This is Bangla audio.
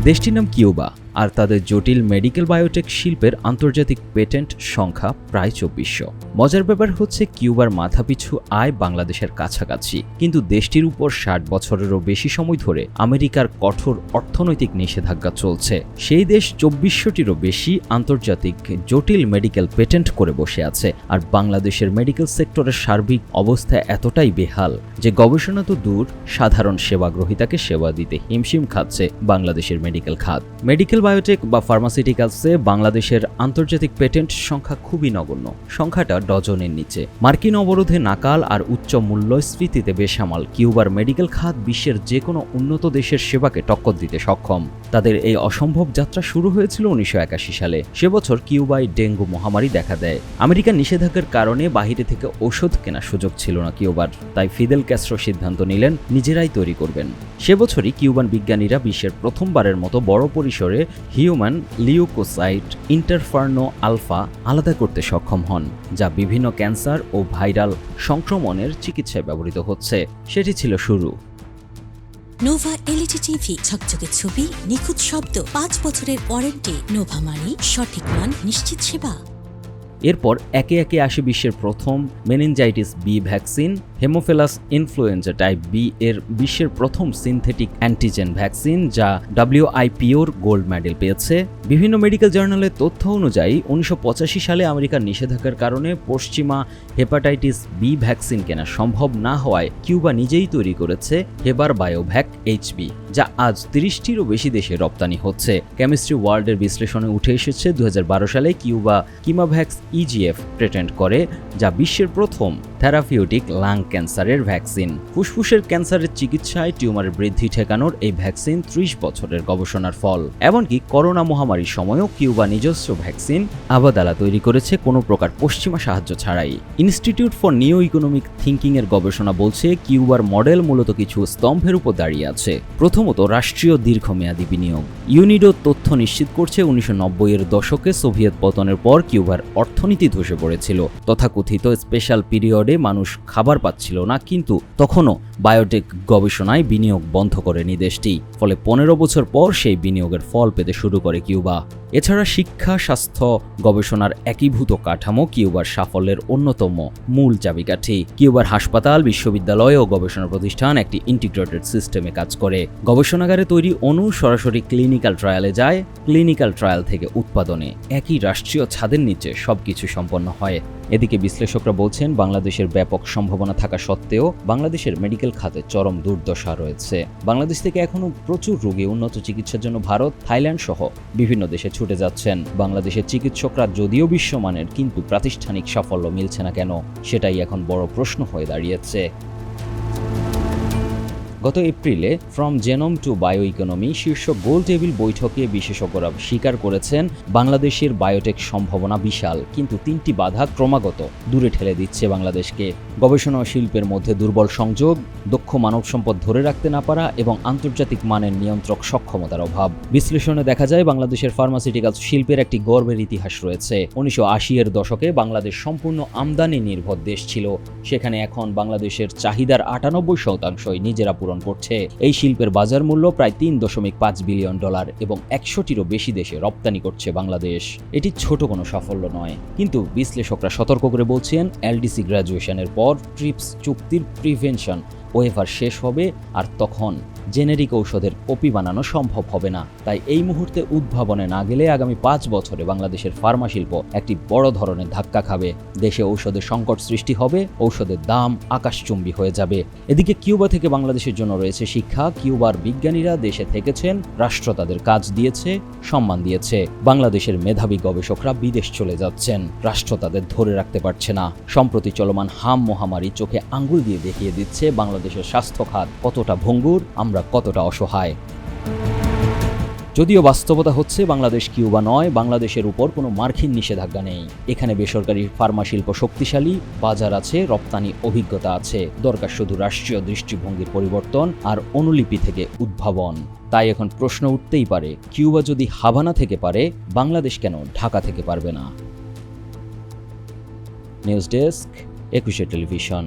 দেশটির নাম কিউবা, আর তাদের জটিল মেডিকেল বায়োটেক শিল্পের আন্তর্জাতিক পেটেন্ট সংখ্যা প্রায় ২৪০০। মজার ব্যাপার হচ্ছে কিউবার মাথাপিছু আয় বাংলাদেশের কাছাকাছি, কিন্তু দেশটির উপর ৬০ বছরেরও বেশি সময় ধরে আমেরিকার কঠোর অর্থনৈতিক নিষেধাজ্ঞা চলছে। সেই দেশ ২৪০০টিরও বেশি আন্তর্জাতিক জটিল মেডিকেল পেটেন্ট করে বসে আছে, আর বাংলাদেশের মেডিকেল সেক্টরের সার্বিক অবস্থা এতটাই বেহাল যে গবেষণা তো দূর, সাধারণ সেবাগ্রহীতাকে সেবা দিতে হিমশিম খাচ্ছে বাংলাদেশের মেডিকেল খাত। মেডিকেল বায়োটেক বা ফার্মাসিউটিক্যালসে বাংলাদেশের আন্তর্জাতিক পেটেন্ট সংখ্যা খুবই নগণ্য, সংখ্যাটা ডজনের নিচে। মার্কিন অবরোধে নাকাল আর উচ্চ মূল্যস্ফীতিতে বেসামাল কিউবার মেডিকেল খাত বিশ্বের যে কোনো উন্নত দেশের সেবাকে টক্কর দিতে সক্ষম। তাদের এই অসম্ভব যাত্রা শুরু হয়েছিল ১৯৮১ সালে। সে বছর কিউবায় ডেঙ্গু মহামারী দেখা দেয়। আমেরিকার নিষেধাজ্ঞার কারণে বাহিরে থেকে ঔষধ কেনার সুযোগ ছিল না কিউবার, তাই ফিদেল ক্যাস্ট্রো সিদ্ধান্ত নিলেন নিজেরাই তৈরি করবেন। সে বছরই কিউবান বিজ্ঞানীরা বিশ্বের প্রথমবারের মতো বড় পরিসরে হিউম্যান লিউকোসাইট ইন্টারফার্নো আলফা আলাদা করতে সক্ষম হন, যা বিভিন্ন ক্যান্সার ও ভাইরাল সংক্রমণের চিকিৎসায় ব্যবহৃত হচ্ছে। সেটি ছিল শুরু। নোভা এলইডি টিভি, ঝকঝকে ছবি, নিখুঁত শব্দ, ৫ বছরের ওয়ারেন্টি। নোভা মানে সঠিক মান, নিশ্চিত সেবা। এরপর একে একে আসে বিশ্বের প্রথম meningitis B vaccine, haemophilus influenzae type B এর বিশ্বের প্রথম সিনথেটিক অ্যান্টিজেন ভ্যাকসিন, যা WIPOর গোল্ড মেডেল পেয়েছে। বিভিন্ন মেডিকেল জার্নালের তথ্য অনুযায়ী ১৯৮৫ সালে আমেরিকার নিষেধাজ্ঞার কারণে পশ্চিমা হেপাটাইটিস বি ভ্যাকসিন কেনা সম্ভব না হওয়ায় কিউবা নিজেই তৈরি করেছে হেবার বায়োভ্যাক HB, যা আজ ৩০টিরও বেশি দেশে রপ্তানি হচ্ছে। কেমিস্ট্রি ওয়ার্ল্ডের বিশ্লেষণে উঠে এসেছে ২০১২ সালে কিউবা কিমাভ্যাক্স EGF পেটেন্ট করে, যা বিশ্বের প্রথম থেরাপিউটিক লাং ক্যান্সারের ভ্যাকসিন। ফুসফুসের ক্যান্সারের চিকিৎসায় টিউমারের বৃদ্ধি ঠেকানোর এই ভ্যাকসিন ৩০ বছরের গবেষণার ফল। এমনকি করোনা মহামারীর সময়ও কিউবা নিজস্ব ভ্যাকসিন আবাদালা তৈরি করেছে কোনো প্রকার পশ্চিমা সাহায্য ছাড়াই। ইনস্টিটিউট ফর নিও ইকোনমিক থিঙ্কিং এর গবেষণা বলছে কিউবার মডেল মূলত কিছু স্তম্ভের উপর দাঁড়িয়ে আছে। প্রথমত, রাষ্ট্রীয় দীর্ঘমেয়াদী বিনিয়োগ। ইউনিডো তথ্য নিশ্চিত করছে ১৯৯০-এর দশকে সোভিয়েত পতনের পর কিউবার অর্থনীতি ধসে পড়েছিল। তথাকথিত স্পেশাল পিরিয়ডে মানুষ খাবার পাচ্ছিল না, কিন্তু তখনও বায়োটেক গবেষণায় বিনিয়োগ বন্ধ করেনি দেশটি। ফলে ১৫ বছর পর সেই বিনিয়োগের ফল পেতে শুরু করে কিউবা। এছাড়া শিক্ষা, স্বাস্থ্য, গবেষণার একীভূত কাঠামো কিউবার সাফল্যের অন্যতম মূল চাবিকাঠি। কিউবার হাসপাতাল, বিশ্ববিদ্যালয় ও গবেষণা প্রতিষ্ঠান একটি ইন্টিগ্রেটেড সিস্টেমে কাজ করে। গবেষণাগারে তৈরি অণু সরাসরি ক্লিনিক্যাল ট্রায়ালে যায়, ক্লিনিক্যাল ট্রায়াল থেকে উৎপাদনে একই রাষ্ট্রীয় ছাদের নিচে সবকিছু সম্পন্ন হয়। এদিকে বিশ্লেষকরা বলছেন, বাংলাদেশের ব্যাপক সম্ভাবনা থাকা সত্ত্বেও বাংলাদেশের মেডিকেল খাতে চরম দুর্দশা রয়েছে। বাংলাদেশ থেকে এখনও প্রচুর রোগী উন্নত চিকিৎসার জন্য ভারত, থাইল্যান্ড সহ বিভিন্ন দেশে ছুটে যাচ্ছেন। বাংলাদেশের চিকিৎসকরা যদিও বিশ্বমানের, কিন্তু প্রাতিষ্ঠানিক সাফল্য মিলছে না কেন, সেটাই এখন বড় প্রশ্ন হয়ে দাঁড়িয়েছে। গত এপ্রিলে from genome two bio economy শীর্ষ গোল টেবিল বৈঠকে বিশেষজ্ঞরা স্বীকার করেছেন বাংলাদেশের বায়োটেক সম্ভাবনা বিশাল, কিন্তু ৩টি বাধা ক্রমাগত দূরে ঠেলে দিচ্ছে বাংলাদেশকে। গবেষণা ও শিল্পের মধ্যে দুর্বল সংযোগ, দক্ষ মানব সম্পদ ধরে রাখতে না পারা এবং আন্তর্জাতিক মানের নিয়ন্ত্রক সক্ষমতার অভাব। বিশ্লেষণে দেখা যায় বাংলাদেশের ফার্মাসিউটিক্যালস শিল্পের একটি গর্বের ইতিহাস রয়েছে। ১৯৮০-এর দশকে বাংলাদেশ সম্পূর্ণ আমদানি নির্ভর দেশ ছিল, সেখানে এখন বাংলাদেশের চাহিদার ৯৮% নিজেরা পূরণ করছে। এই শিল্পের বাজার মূল্য প্রায় $৩.৫ বিলিয়ন এবং ১০০টিরও বেশি দেশে রপ্তানি করছে বাংলাদেশ। এটি ছোট কোনো সাফল্য নয়, কিন্তু বিশ্লেষকরা সতর্ক করে বলছেন, LDC গ্র্যাজুয়েশনের পর ট্রিপস চুক্তির প্রিভেনশন ওয়েভার শেষ হবে, আর তখন জেনেরিক ঔষধের কপি বানানো সম্ভব হবে না। তাই এই মুহূর্তে উদ্ভাবনে না গেলে আগামী ৫ বছরে বাংলাদেশের ফার্মা শিল্প একটি বড় ধরনের ধাক্কা খাবে। দেশে ঔষধের সংকট সৃষ্টি হবে, ঔষধের দাম আকাশচুম্বী হয়ে যাবে। এদিকে কিউবা থেকে বাংলাদেশের জন্য রয়েছে শিক্ষা। কিউবার বিজ্ঞানীরা দেশে থেকেছেন, রাষ্ট্র তাদের কাজ দিয়েছে, সম্মান দিয়েছে। বাংলাদেশের মেধাবী গবেষকরা বিদেশ চলে যাচ্ছেন, রাষ্ট্র তাদের ধরে রাখতে পারছে না। সম্প্রতি চলমান হাম মহামারী চোখে আঙ্গুল দিয়ে দেখিয়ে দিচ্ছে বাংলাদেশের স্বাস্থ্য খাত কতটা ভঙ্গুর, আমরা কতটা অসহায়। যদিও বাস্তবতা হচ্ছে বাংলাদেশ কিউবা নয়, বাংলাদেশের উপর কোনো মার্কিন নিষেধাজ্ঞা নেই। এখানে বেসরকারি ফার্মা শিল্প শক্তিশালী, বাজার আছে, রপ্তানি অভিজ্ঞতা আছে। দরকার শুধু রাষ্ট্রীয় দৃষ্টিভঙ্গির পরিবর্তন আর অনুলিপি থেকে উদ্ভাবন। তাই এখন প্রশ্ন উঠতেই পারে, কিউবা যদি হাভানা থেকে পারে, বাংলাদেশ কেন ঢাকা থেকে পারবে না? নিউজ ডেস্ক, ২১শে টেলিভিশন।